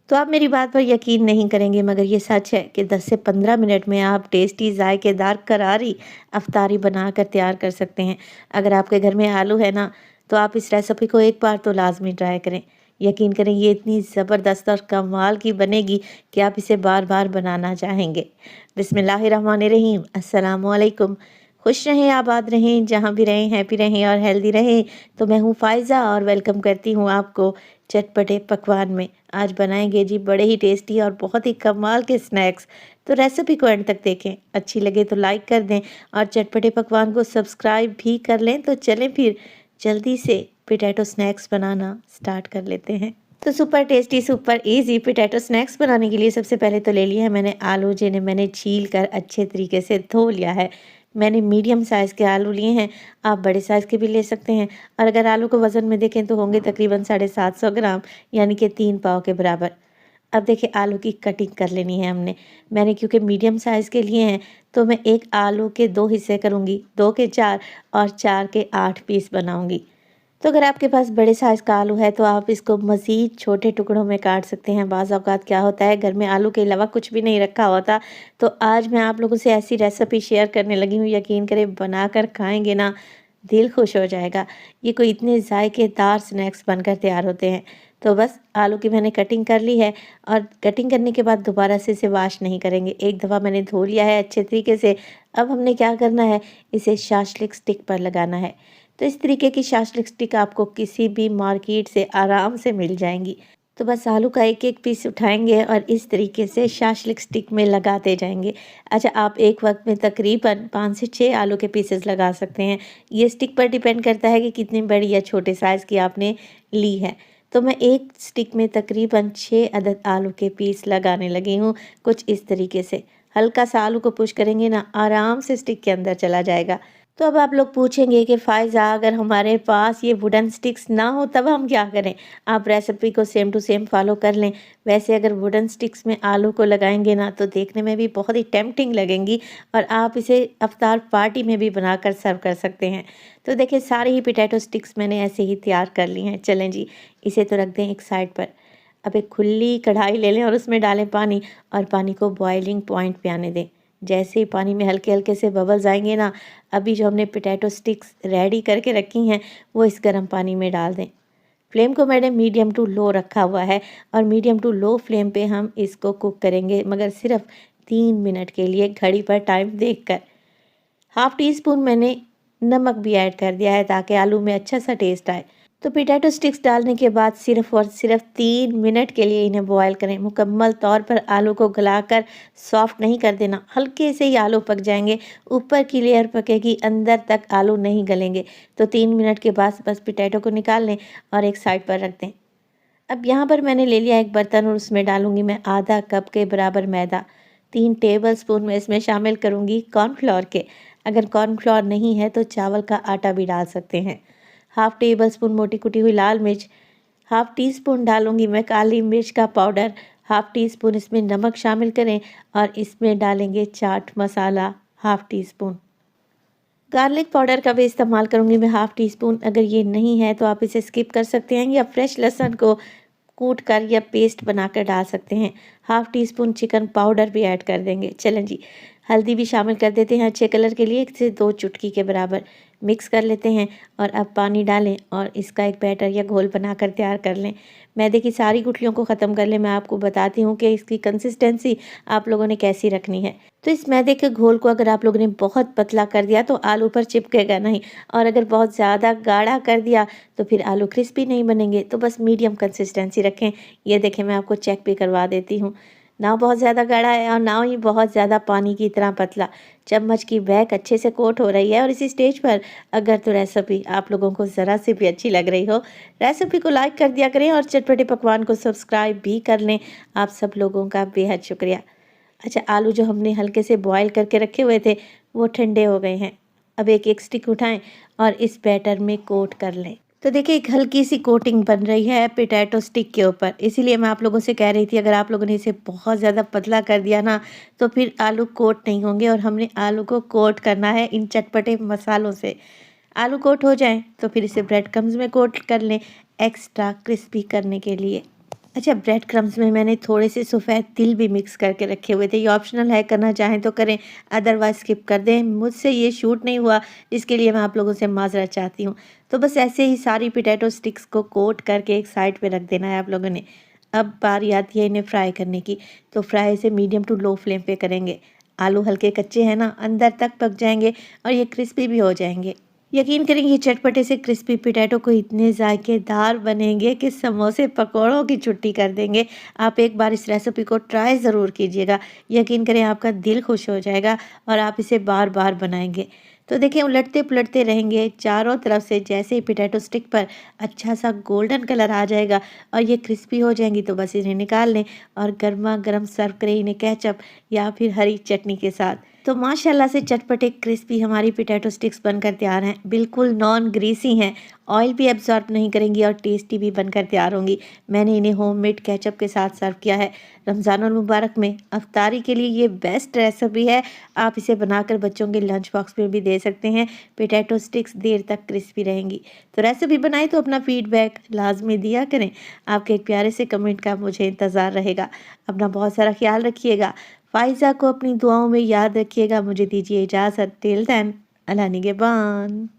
तो आप मेरी बात पर यकीन नहीं करेंगे, मगर ये सच है कि 10 से 15 मिनट में आप टेस्टी, जायकेदार, करारी अफ़्तारी बनाकर तैयार कर सकते हैं। अगर आपके घर में आलू है ना, तो आप इस रेसिपी को एक बार तो लाज़मी ट्राई करें। यकीन करें, ये इतनी ज़बरदस्त और कमाल की बनेगी कि आप इसे बार-बार बनाना चाहेंगे। बिस्मिल्लाहिर्रहमानिर्रहीम, अस्सलामु अलैकुम। खुश रहें, आबाद रहें, जहाँ भी रहें हैप्पी रहें और हेल्दी रहें। तो मैं हूँ फ़ाइज़ा और वेलकम करती हूँ आपको चटपटे पकवान में। आज बनाएंगे जी बड़े ही टेस्टी और बहुत ही कमाल के स्नैक्स। तो रेसिपी को एंड तक देखें, अच्छी लगे तो लाइक कर दें और चटपटे पकवान को सब्सक्राइब भी कर लें। तो चलें फिर जल्दी से पोटैटो स्नैक्स बनाना स्टार्ट कर लेते हैं। तो super tasty, super easy potato snacks बनाने के लिए सबसे पहले तो ले लिया है मैंने आलू, जिन्हें मैंने छील कर अच्छे तरीके से धो लिया है। मैंने मीडियम साइज़ के आलू लिए हैं, आप बड़े साइज़ के भी ले सकते हैं। और अगर आलू को वज़न में देखें तो होंगे तकरीबन 750 ग्राम, यानी कि 3 पाव के बराबर। अब देखिए, आलू की कटिंग कर लेनी है हमने। मैंने क्योंकि मीडियम साइज़ के लिए हैं, तो मैं एक आलू के 2 हिस्से करूँगी, 2 के 4 और 4 के 8 पीस बनाऊँगी। तो अगर आपके पास बड़े साइज़ का आलू है तो आप इसको मज़ीद छोटे टुकड़ों में काट सकते हैं। बाज़ औक़ात क्या होता है, घर में आलू के अलावा कुछ भी नहीं रखा होता। तो आज मैं आप लोगों से ऐसी रेसिपी शेयर करने लगी हूँ, यकीन करें बनाकर खाएँगे ना, दिल खुश हो जाएगा। ये कोई इतने ज़ायकेदार स्नैक्स बनकर तैयार होते हैं। तो बस आलू की मैंने कटिंग कर ली है और कटिंग करने के बाद दोबारा से इसे वॉश नहीं करेंगे। एक दफ़ा मैंने धो लिया है अच्छे तरीके से। अब हमने क्या करना है, इसे शाशलिक स्टिक पर लगाना है। तो इस तरीके की शाशलिक स्टिक आपको किसी भी मार्केट से आराम से मिल जाएंगी। तो बस आलू का एक एक पीस उठाएंगे और इस तरीके से शाशलिक स्टिक में लगाते जाएंगे। अच्छा, आप एक वक्त में तकरीबन 5 से 6 आलू के पीसेस लगा सकते हैं। ये स्टिक पर डिपेंड करता है कि कितनी बड़ी या छोटे साइज़ की आपने ली है। तो मैं एक स्टिक में तकरीबन 6 अदद आलू के पीस लगाने लगी हूँ। कुछ इस तरीके से हल्का सा आलू को पुश करेंगे ना, आराम से स्टिक के अंदर चला जाएगा। तो अब आप लोग पूछेंगे कि फ़ायज़ा, अगर हमारे पास ये वुडन स्टिक्स ना हो तब हम क्या करें? आप रेसिपी को सेम टू सेम फॉलो कर लें। वैसे अगर वुडन स्टिक्स में आलू को लगाएंगे ना, तो देखने में भी बहुत ही टेम्पटिंग लगेंगी और आप इसे इफ्तार पार्टी में भी बनाकर सर्व कर सकते हैं। तो देखिए, सारे ही पोटैटो स्टिक्स मैंने ऐसे ही तैयार कर ली हैं। चलें जी, इसे तो रख दें एक साइड पर। अब एक खुली कढ़ाई ले लें और उसमें डालें पानी और पानी को बॉइलिंग पॉइंट पे आने दें। जैसे ही पानी में हल्के हल्के से बबल्स आएंगे ना, अभी जो हमने पोटैटो स्टिक्स रेडी करके रखी हैं वो इस गर्म पानी में डाल दें। फ्लेम को मैंने मीडियम टू लो रखा हुआ है और मीडियम टू लो फ्लेम पे हम इसको कुक करेंगे, मगर सिर्फ 3 मिनट के लिए, घड़ी पर टाइम देखकर। हाफ़ टी स्पून मैंने नमक भी ऐड कर दिया है ताकि आलू में अच्छा सा टेस्ट आए। तो पोटैटो स्टिक्स डालने के बाद सिर्फ और सिर्फ 3 मिनट के लिए इन्हें बॉयल करें। मुकम्मल तौर पर आलू को गलाकर सॉफ्ट नहीं कर देना, हल्के से ही आलू पक जाएंगे। ऊपर की लेयर पकेगी, अंदर तक आलू नहीं गलेंगे। तो 3 मिनट के बाद बस पोटैटो को निकाल लें और एक साइड पर रख दें। अब यहाँ पर मैंने ले लिया एक बर्तन और उसमें डालूंगी मैं आधा कप के बराबर मैदा। 3 टेबल स्पून मैं इसमें शामिल करूँगी कॉर्नफ्लोर के। अगर कॉर्नफ्लोर नहीं है तो चावल का आटा भी डाल सकते हैं। हाफ़ टेबल स्पून मोटी कुटी हुई लाल मिर्च, हाफ़ टी स्पून डालूंगी मैं काली मिर्च का पाउडर, हाफ़ टी स्पून इसमें नमक शामिल करें और इसमें डालेंगे chaat masala half teaspoon. Garlic powder का भी इस्तेमाल करूंगी मैं हाफ़ टी स्पून। अगर ये नहीं है तो आप इसे स्किप कर सकते हैं या फ्रेश लहसुन को कूट कर या पेस्ट बनाकर डाल सकते हैं। Half tea spoon chicken powder भी ऐड कर देंगे। चलें जी, हल्दी भी शामिल कर देते हैं अच्छे कलर के लिए, 1 से 2 चुटकी के बराबर। मिक्स कर लेते हैं और अब पानी डालें और इसका एक बैटर या घोल बनाकर तैयार कर लें। मैदे की सारी गुठलियों को ख़त्म कर लें। मैं आपको बताती हूँ कि इसकी कंसिस्टेंसी आप लोगों ने कैसी रखनी है। तो इस मैदे के घोल को अगर आप लोगों ने बहुत पतला कर दिया तो आलू पर चिपकेगा नहीं, और अगर बहुत ज़्यादा गाढ़ा कर दिया तो फिर आलू क्रिस्पी नहीं बनेंगे। तो बस मीडियम कंसिस्टेंसी रखें। ये देखें, मैं आपको चेक भी करवा देती हूँ। ना बहुत ज़्यादा गाढ़ा है और ना ही बहुत ज़्यादा पानी की तरह पतला। चम्मच की बैक अच्छे से कोट हो रही है। और इसी स्टेज पर अगर तो रेसिपी आप लोगों को ज़रा सी भी अच्छी लग रही हो, रेसिपी को लाइक कर दिया करें और चटपटे पकवान को सब्सक्राइब भी कर लें। आप सब लोगों का बेहद शुक्रिया। अच्छा, आलू जो हमने हल्के से बॉईल करके रखे हुए थे वो ठंडे हो गए हैं। अब एक एक स्टिक उठाएं और इस बैटर में कोट कर लें। तो देखिए, एक हल्की सी कोटिंग बन रही है पोटैटो स्टिक के ऊपर। इसीलिए मैं आप लोगों से कह रही थी, अगर आप लोगों ने इसे बहुत ज़्यादा पतला कर दिया ना तो फिर आलू कोट नहीं होंगे, और हमने आलू को कोट करना है इन चटपटे मसालों से। आलू कोट हो जाएं तो फिर इसे ब्रेड क्रम्स में कोट कर लें एक्स्ट्रा क्रिस्पी करने के लिए। अच्छा, ब्रेड क्रम्स में मैंने थोड़े से सफ़ेद तिल भी मिक्स करके रखे हुए थे। ये ऑप्शनल है, करना चाहें तो करें, अदरवाइज़ स्किप कर दें। मुझसे ये शूट नहीं हुआ, इसके लिए मैं आप लोगों से माज़रत चाहती हूँ। तो बस ऐसे ही सारी पोटैटो स्टिक्स को कोट करके एक साइड पे रख देना है आप लोगों ने। अब बारी आती है इन्हें फ्राई करने की, तो फ्राई इसे मीडियम टू लो फ्लेम पे करेंगे। आलू हल्के कच्चे हैं ना, अंदर तक पक जाएँगे और ये क्रिस्पी भी हो जाएँगे। यकीन करेंगे, ये चटपटे से क्रिस्पी पोटैटो को इतने जायकेदार बनेंगे कि समोसे पकौड़ों की छुट्टी कर देंगे। आप एक बार इस रेसिपी को ट्राई ज़रूर कीजिएगा। यकीन करें, आपका दिल खुश हो जाएगा और आप इसे बार-बार बनाएँगे। तो देखिए, उलटते-पुलटते रहेंगे चारों तरफ से। जैसे ही पोटैटो स्टिक पर अच्छा-सा गोल्डन कलर आ जाएगा और ये क्रिस्पी हो जाएँगी, तो बस इन्हें निकाल लें और गरमा-गरम सर्व करें इन्हें केचप या फिर हरी चटनी के साथ। तो माशाल्लाह से चटपटे क्रिस्पी हमारी पोटैटो स्टिक्स बनकर तैयार हैं। बिल्कुल नॉन ग्रीसी हैं, ऑयल भी एब्ज़ॉर्ब नहीं करेंगी और टेस्टी भी बनकर तैयार होंगी। मैंने इन्हें होममेड केचप के साथ सर्व किया है। रमज़ानुल मुबारक में अफ्तारी के लिए ये बेस्ट रेसिपी है। आप इसे बनाकर बच्चों के लंच बॉक्स में भी दे सकते हैं। पोटैटो स्टिक्स देर तक क्रिस्पी रहेंगी। तो रेसिपी बनाई तो अपना फीडबैक लाज़मी दिया करें। आपके एक प्यारे से कमेंट का मुझे इंतज़ार रहेगा। अपना बहुत सारा ख्याल रखिएगा। फ़ाइज़ा को अपनी दुआओं में याद रखिएगा। मुझे दीजिए इजाज़त। टिल देन, अल्लाह निगहबान।